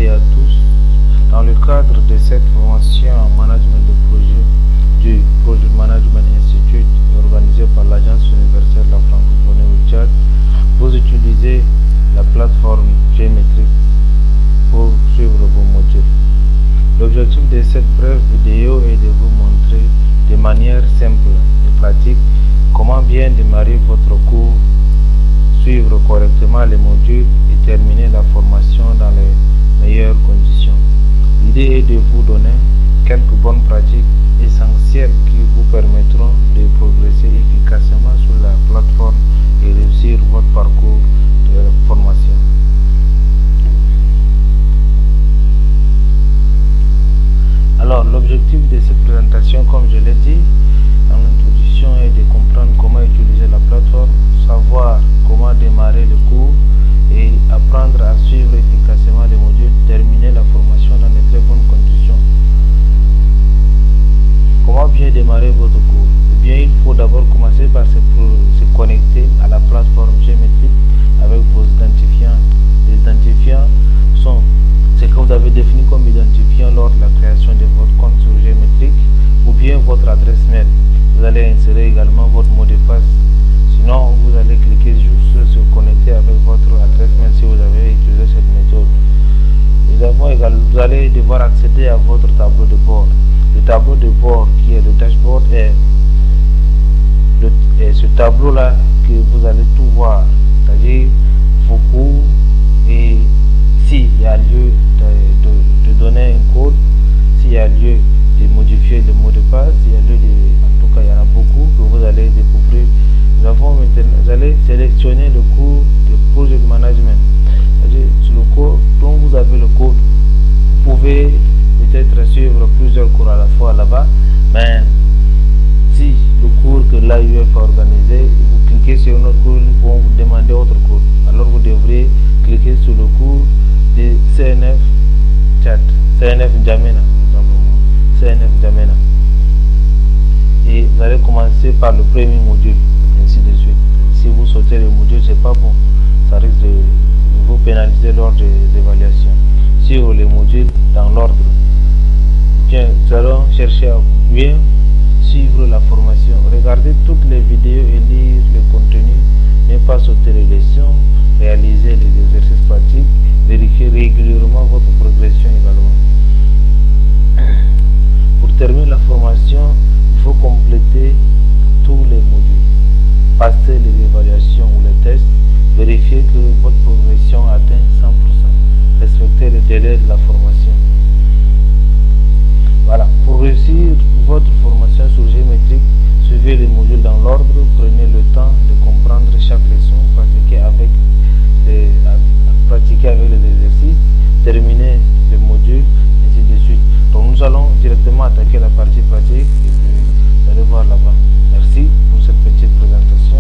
et à tous. Dans le cadre de cette formation en management de projet du Project Management Institute organisé par l'Agence universelle de la francophonie au Tchad, vous utilisez la plateforme Gmetric pour suivre vos modules. L'objectif de cette brève vidéo est de vous montrer de manière simple et pratique comment bien démarrer votre cours, suivre correctement les modules et terminer la formation dans les meilleures conditions. L'idée est de vous donner quelques bonnes pratiques essentielles qui vous permettront de progresser efficacement sur la plateforme et réussir votre parcours de formation. Alors, l'objectif de cette présentation, comme je l'ai dit dans l'introduction, est de comprendre comment utiliser la plateforme, savoir comment démarrer le cours et apprendre à suivre efficacement les modules, terminer la formation dans de très bonnes conditions. Comment bien démarrer votre cours? Eh bien, il faut d'abord commencer par se connecter à la plateforme Gmetric avec vos identifiants. Les identifiants sont ce que vous avez défini comme identifiant lors de la création de votre compte sur Gmetric ou bien votre adresse mail. Vous allez insérer également votre mot de passe. Sinon, vous allez cliquer juste sur se connecter avec votre adresse mail si vous avez utilisé cette méthode. Vous allez devoir accéder à votre tableau de bord. Le tableau de bord qui est le dashboard est ce tableau-là que vous allez tout voir, c'est-à-dire vos cours et s'il y a lieu de donner un code, s'il y a lieu de modifier le mot de passe, s'il y a lieu en tout cas il y en a beaucoup que vous allez découvrir. Vous allez sélectionner le cours de Project Management. C'est-à-dire sur le cours dont vous avez le code, vous pouvez peut-être suivre plusieurs cours à la fois là-bas, mais si le cours que l'AUF a organisé, vous cliquez sur un autre cours, ils vont vous demander autre cours. Alors vous devrez cliquer sur le cours de CNF Tchad, CNF N'Djamena, CNF N'Djamena. Et vous allez commencer par le premier module, ainsi de suite. Si vous sautez le module, c'est pas bon, ça risque de vous pénaliser lors des évaluations. Suivre les modules dans l'ordre. Bien, nous allons chercher à bien suivre la formation. Regardez toutes les vidéos et lire le contenu. Ne pas sauter les leçons, réaliser les exercices pratiques, vérifier régulièrement votre progression également. Pour terminer la formation, il faut compléter tous les modules, passer les évaluations ou les tests, vérifier que votre progression atteint 100%, respecter les délais de la formation. Voilà, pour réussir votre formation sur Gmetric, suivez les modules dans l'ordre, prenez le temps de comprendre chaque leçon, pratiquez avec les exercices, terminez les modules, ainsi de suite. Donc nous allons directement attaquer la partie pratique et puis vous allez voir là-bas. Merci pour cette petite présentation.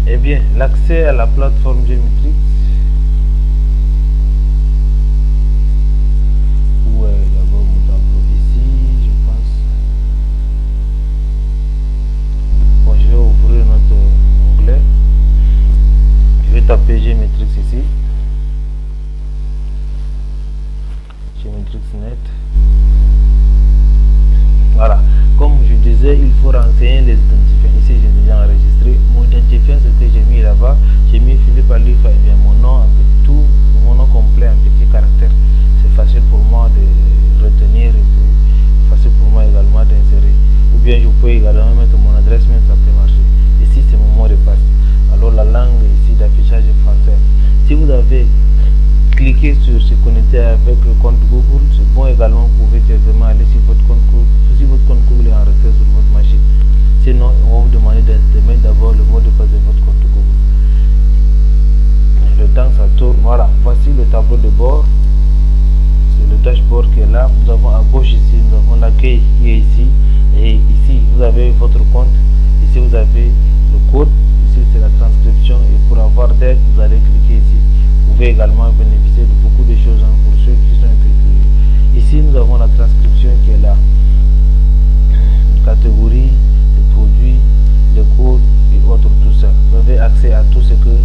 Eh bien, l'accès à la plateforme Gmetric. Où est d'abord mon tableau ici, je pense. Bon, je vais ouvrir notre onglet. Je vais taper Gmetric ici. Gmetric.net. Voilà. Comme je disais, il faut renseigner les identifiants. Ici, j'ai déjà enregistré. Mon identifiant, ce que j'ai mis là-bas, j'ai mis Philippe Alifa, et bien mon nom, tout mon nom complet en petit caractère. C'est facile pour moi de retenir et puis facile pour moi également d'insérer. Ou bien je peux également mettre mon adresse mail, ça peut marcher. Ici, c'est mon mot de passe. Alors, la langue ici d'affichage est français. Si vous avez cliqué sur se connecter avec le compte Google, c'est bon également, vous pouvez directement aller sur votre compte Google. Si votre compte Google est enregistré sur votre machine. Sinon, on va vous demander de mettre d'abord le mot de passe de votre compte Google. Le temps ça tourne. Voilà, voici le tableau de bord. C'est le dashboard qui est là. Nous avons à gauche ici, nous avons l'accueil qui est ici. Et ici, vous avez votre compte. Ici, vous avez le code. Ici, c'est la transcription. Et pour avoir d'aide, vous allez cliquer ici. Vous pouvez également bénéficier de beaucoup de choses pour ceux qui sont un peu curieux. Ici, nous avons la transcription qui est là. Une catégorie, le produit, le code et autres, tout ça. Vous avez accès à tout ce que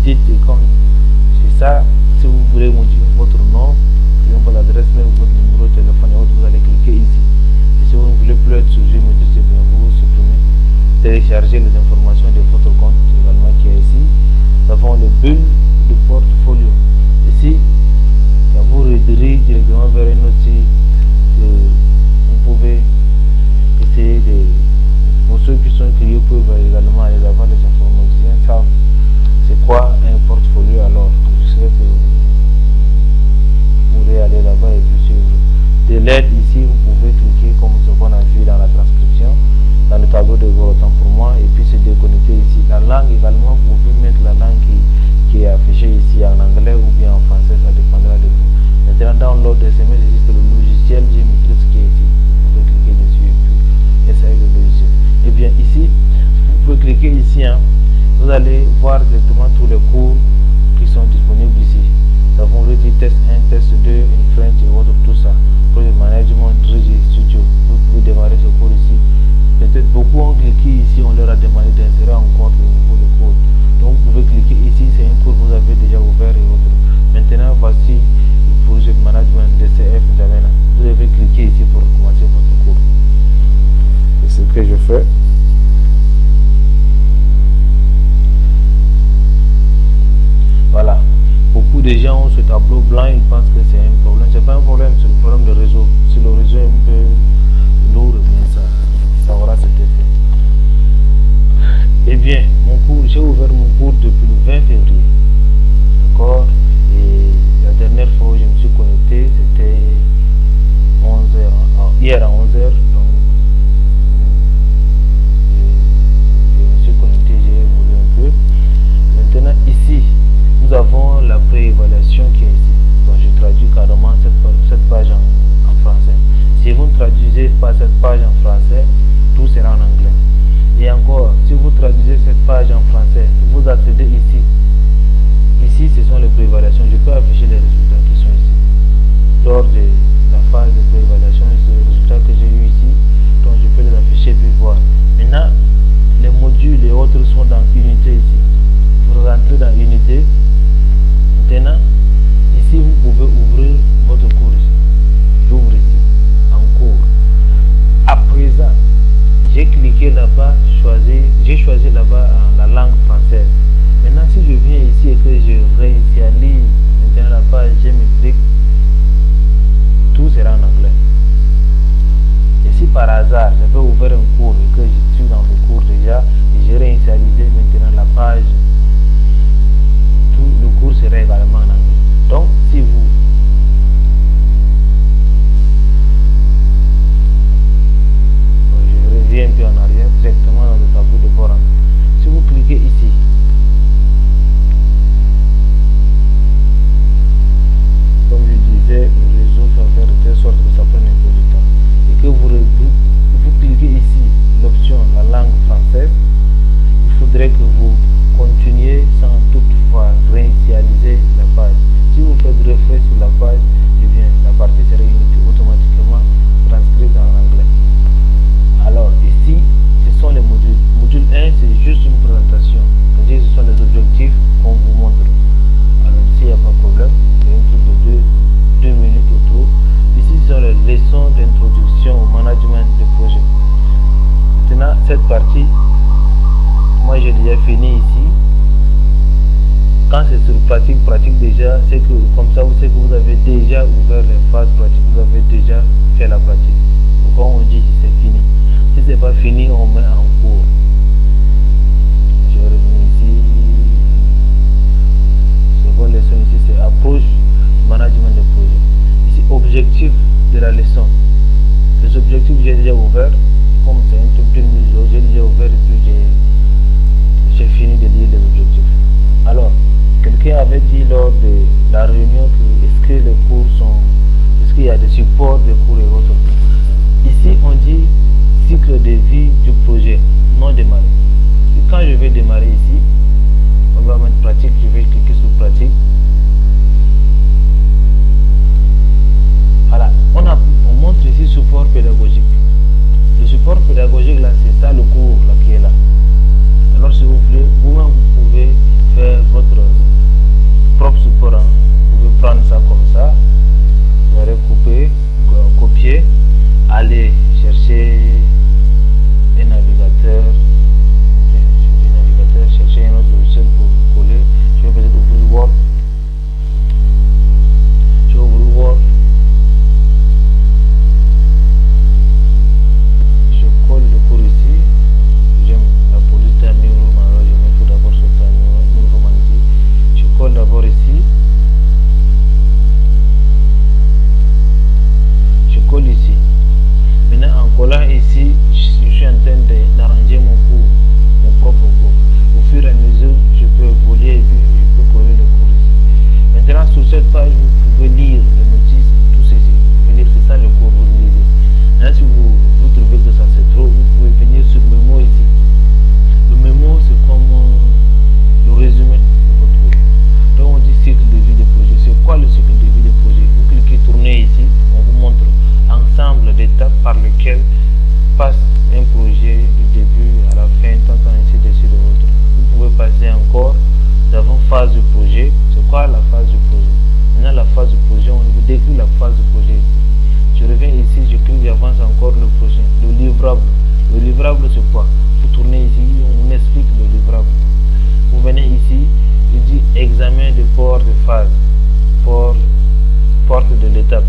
dites comme c'est ça, si vous voulez modifier votre nom, votre adresse mail, votre numéro de téléphone et autres, vous allez cliquer ici. Et si vous ne voulez plus être sujet, c'est bien, vous supprimez. Télécharger les informations de votre compte également qui est ici. Nous avons le bulle de portfolio. Ici, ça vous redirige directement vers un autre site que vous pouvez essayer de. Pour ceux qui sont curieux, vous pouvez également aller là-bas, les informations savent c'est quoi un portfolio. Alors, je sais que vous pourrez aller là-bas et puis suivre. De l'aide ici, vous pouvez cliquer comme ce qu'on a vu dans la transcription, dans le tableau de votre temps pour moi, et puis se déconnecter ici. La langue également, vous pouvez mettre la langue qui est affichée ici en anglais ou bien en français, ça dépendra de vous. Maintenant, dans l'autre SMS, existe le logiciel Gmatrix qui est ici. Vous pouvez cliquer dessus et puis essayer le logiciel. Et bien ici, vous pouvez cliquer ici, vous allez voir directement tous les cours qui sont disponibles ici. Nous avons Ready Test 1, Test 2, in French et autres, tout ça. Project Management, Ready Studio. Vous pouvez démarrer ce cours ici. Peut-être beaucoup ont cliqué ici, on leur a demandé d'insérer encore le niveau de code. Donc vous pouvez cliquer ici, c'est un cours que vous avez déjà ouvert et autres. Maintenant, voici le Project Management DCF N'Djamena. Vous devez cliquer ici pour commencer votre cours. C'est ce que je fais. Voilà. Beaucoup de gens ont ce tableau blanc, ils pensent que c'est un problème. C'est pas un problème, c'est le problème de réseau. Si le réseau est un peu lourd, bien ça aura cet effet. Eh bien, mon cours, j'ai ouvert mon cours depuis le 20 février. D'accord? Et la dernière fois où je me suis connecté, c'était 11h, hier à 11h. Donc, je me suis connecté, j'ai évolué un peu. Maintenant, ici, nous avons la préévaluation qui est ici. Donc, je traduis carrément cette page en français. Si vous ne traduisez pas cette page en français, tout sera en anglais. Et encore, si vous traduisez cette page en français, vous accédez ici. Ici, ce sont les préévaluations. Je peux afficher les résultats qui sont ici. Lors de la phase de préévaluation, c'est les résultats que j'ai eu ici. Donc, je peux les afficher puis voir. Maintenant, les modules et autres sont dans Unité ici. Vous rentrez dans Unité. Maintenant, ici, vous pouvez ouvrir votre cours ici. J'ouvre ici, en cours. À présent, j'ai cliqué là-bas, j'ai choisi là-bas la langue française. Maintenant, si je viens ici et que je réinitialise maintenant la page Gmatrix, tout sera en anglais. Et si par hasard, j'avais ouvert un cours et que je suis dans le cours déjà, et j'ai réinitialisé maintenant la page, tout le cours serait également en anglais. Donc, si vous je reviens un peu en arrière, directement dans le tableau de bord. Si vous cliquez ici, comme je disais, le réseau va faire de telle sorte que ça prenne un peu de temps. Et que vous cliquez ici, l'option la langue française, il faudrait que vous continuiez sans toutefois réinitialiser la page. Si vous faites refresh sur la page, eh bien, la partie sera automatiquement transcrite en anglais. Alors ici, ce sont les modules. Module 1, c'est juste une présentation. C'est-à-dire ce sont les objectifs qu'on vous montre. Alors ici, il n'y a pas de problème. C'est un truc de 2 minutes ou trop. Ici, ce sont les leçons d'introduction au management de projet. Maintenant, cette partie, moi j'ai déjà fini ici. Quand c'est sur pratique déjà, c'est que comme ça, vous savez que vous avez déjà ouvert les phases pratiques, vous avez déjà fait la pratique. Donc quand on dit c'est fini. Si c'est pas fini, on met en cours. Je vais revenir ici. Seconde leçon ici, c'est approche management de projet. Ici, objectif de la leçon. Les objectifs j'ai déjà ouvert. Comme c'est un tout petit mise, j'ai déjà ouvert et puis j'ai fini de lire les objectifs. Alors, quelqu'un avait dit lors de la réunion que est-ce que les cours sont, est-ce qu'il y a des supports de cours et autres. Ici, on dit cycle de vie du projet non démarré. Et quand je vais démarrer ici, on va mettre pratique, je vais cliquer sur pratique. Voilà, on montre ici support pédagogique. Le support pédagogique là, c'est ça le cours là qui est là. Alors si vous voulez, vous pouvez faire votre aller chercher un navigateur, chercher un autre logiciel pour coller. Je vais peut-être ouvrir Word. Je vais ouvrir Word. Je colle le cours ici. J'aime la police Time New Roman, alors je mets tout d'abord sur Time New Roman ici. Je colle d'abord ici. Je colle ici. Maintenant en collant ici, je suis en train d'arranger mon cours, mon propre cours. Au fur et à mesure, je peux évoluer et puis je peux coller le cours ici. Maintenant sur cette page, vous pouvez lire les notices, tout ceci. Vous pouvez lire, c'est ça le cours, vous lisez. Maintenant si vous trouvez que ça c'est trop, vous pouvez venir sur le mémo ici. Le mémo c'est comme le résumé de votre cours. Donc on dit cycle de vie des projets. C'est quoi le cycle de vie des projets? Vous cliquez, tournez ici, on vous montre ensemble d'étapes par lesquelles passe un projet du début à la fin, tant ainsi de suite. Vous pouvez passer encore. Nous avons phase du projet. C'est quoi la phase du projet? Maintenant la phase du projet, on vous décrit la phase du projet ici. Je reviens ici, je clique, j'avance encore le prochain. Le livrable. Le livrable c'est quoi? Vous tournez ici, on explique le livrable. Vous venez ici, il dit examen de port de phase, porte de l'étape.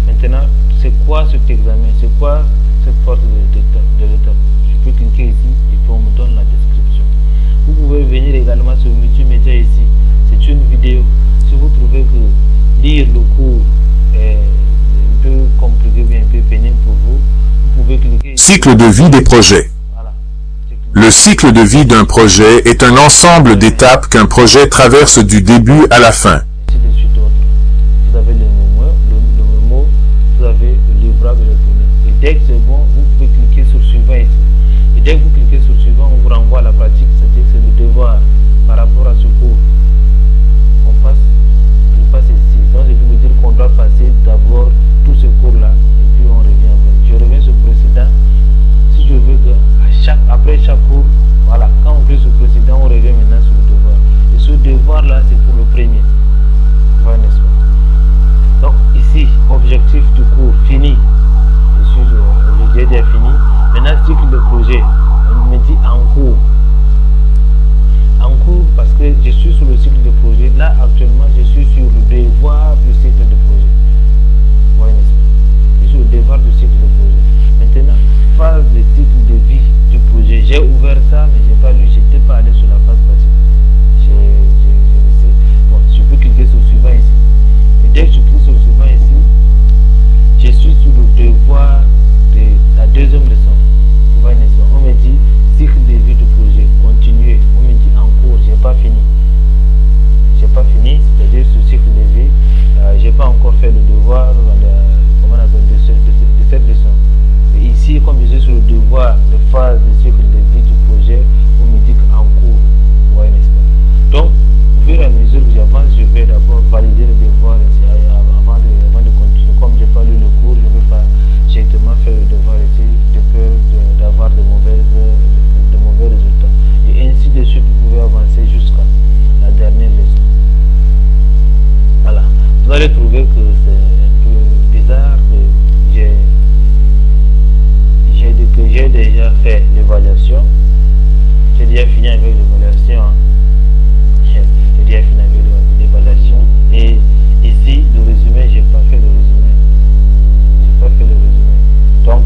Maintenant, c'est quoi cet examen? C'est quoi cette porte de l'étape? Je peux cliquer ici et puis on me donne la description. Vous pouvez venir également sur multimédia ici. C'est une vidéo. Si vous trouvez que lire le cours est un peu compliqué, bien un peu pénible pour vous, vous pouvez cliquer ici. Cycle de vie des projets. Voilà. Le cycle de vie d'un projet est un ensemble d'étapes qu'un projet traverse du début à la fin. Ainsi de suite autres. Vous avez le mémo, vous avez le livrable électronique. Et dès que c'est bon, vous pouvez cliquer sur suivant ici. Et dès que vous cliquez sur suivant, on vous renvoie à la pratique, c'est-à-dire que c'est le devoir par rapport à ce cours. On passe ici. Donc je vais vous dire qu'on doit passer d'abord tout ce cours-là et puis on revient après. Je reviens sur le précédent. Si je veux que après chaque cours, voilà, quand on clique sur le précédent, on revient maintenant sur le devoir. Et ce devoir-là, c'est pour le premier. Voilà, n'est-ce pas? Donc ici, objectif du cours, fini. J'ai déjà fini. Maintenant, cycle de projet, on me dit en cours. En cours, parce que je suis sur le cycle de projet. Là, actuellement, je suis sur le devoir du cycle de projet. Voilà, n'est-ce pas? Je suis sur le devoir du cycle de projet. Maintenant, phase de cycle de vie du projet. J'ai ouvert ça, mais je n'ai pas lu. Je n'étais pas allé sur la phase passée. J'ai laissé. Bon, je peux cliquer sur le suivant ici. Et dès que je clique sur le suivant ici, je suis sur le devoir de la deuxième leçon. On me dit cycle de vie du projet, continuer. On me dit en cours, j'ai pas fini. J'ai pas fini, c'est-à-dire ce cycle de vie, j'ai pas encore fait le devoir de cette leçon. Et ici, comme je suis sur le devoir de phase de cycle de vie du projet, on me dit en cours. Ouais, n'est-ce pas? Donc, au fur et à mesure que j'avance, je vais d'abord valider le devoir avant de continuer. Comme j'ai pas lu le cours, je ne vais pas directement faire le devoir ici, de peur d'avoir de mauvais résultats. Et ainsi de suite, vous pouvez avancer jusqu'à la dernière leçon. Voilà. Vous allez trouver que c'est un peu bizarre que j'ai déjà fait l'évaluation. J'ai déjà fini avec l'évaluation. J'ai déjà fini avec l'évaluation. Et ici, le résumé, j'ai pas fait le résumé. J'ai pas fait le résumé. Donc,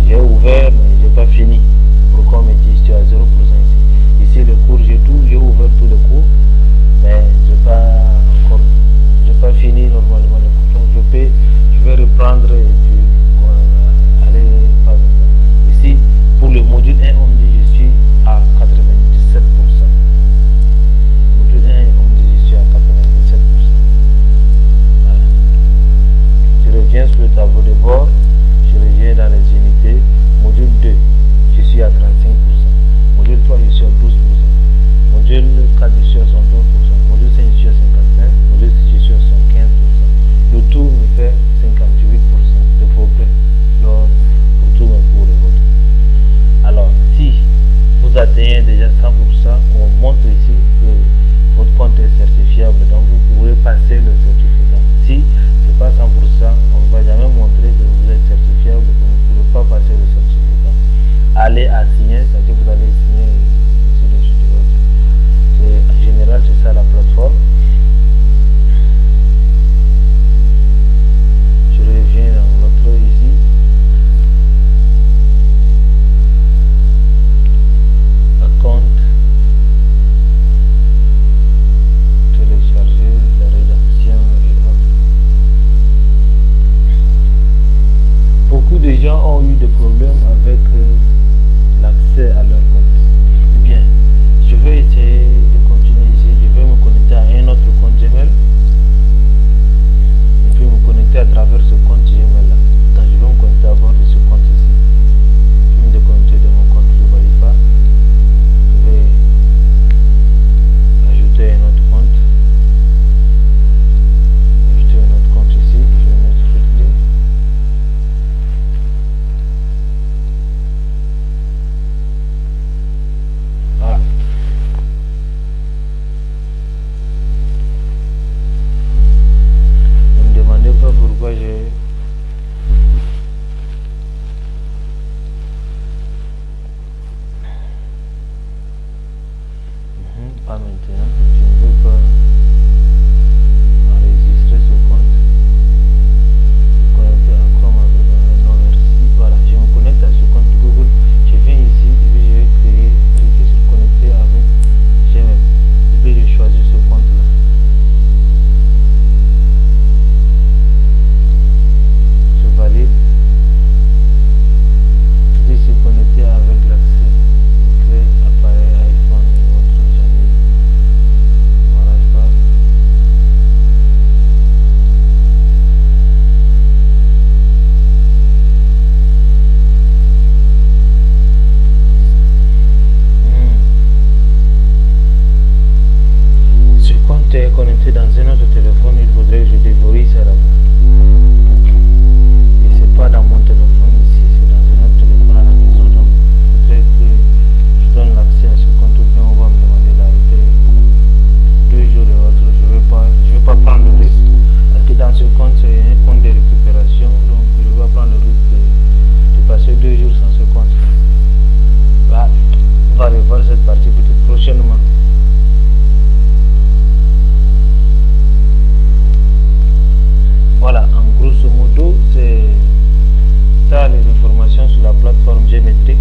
j'ai ouvert, mais j'ai pas fini. C'est pourquoi on me dit je suis à 0% ici. Ici, le cours, j'ai ouvert tout le cours, mais j'ai pas fini normalement le cours. Donc, je vais reprendre et puis aller pas à pas. Ici, pour le module 1, on me dit je suis à 97%. Module 1, on me dit je suis à 97%. Voilà. Je reviens sur le tableau de bord, je reviens dans les unités. Module 2, je suis à 35%. Module 3, je suis à 12%. Module 4, je suis à 69%. Module 5, je suis à 55%. Module 6, je suis à 75%. Le tout me fait 58% de progrès pour tous mes cours et autres. Alors, si vous atteignez déjà 100%, on montre ici que votre compte est certifiable, donc vous pouvez passer le certificat. Si ce n'est pas 100%, on ne va jamais montrer et à signer, c'est-à-dire vous allez signer sur le site web. En général, c'est ça la plateforme. Je reviens dans l'autre ici. Compte, télécharger, la rédaction et autres. Beaucoup de gens ont eu des problèmes avec l'accès à leur compte. Bien, je vais essayer de continuer ici. Je vais me connecter à un autre compte Gmail et puis me connecter à travers ce compte Gmail là. Donc, je vais me connecter à bord de ce compte ici. Je vais me déconnecter de mon compte Wi-Fi. Je vais ajouter un autre compte. Ajouter un autre compte ici. Je vais mettre Fruitly. Voilà. Ne me demandez pas pourquoi j'ai pas maintenant, je ne veux pas enregistrer ce compte. Je connecter à Chrome avec un non merci. Voilà, je me connecte à ce compte Google. Je viens ici et puis je vais cliquer sur connecter avec Gmail. Et puis je choisis ce compte là. Je valide. Je suis connecté avec l'accès. Clé, appareil, iPhone et autres jamais. Voilà, pas. Ce compte est connecté dans un autre téléphone, il faudrait que je déverrouille ça là-bas. Et c'est pas dans mon téléphone ici, c'est dans un autre téléphone à la maison. Donc il faudrait que je donne l'accès à ce compte ou bien on va me demander d'arrêter 2 jours et autres. Je vais pas prendre le risque. Parce que dans ce compte, c'est un compte de récupération, donc je vais pas prendre le risque de passer 2 jours sans ce compte. Là, on va revoir cette partie peut-être prochainement. Voilà, en grosso modo, c'est ça les informations sur la plateforme Gmetric.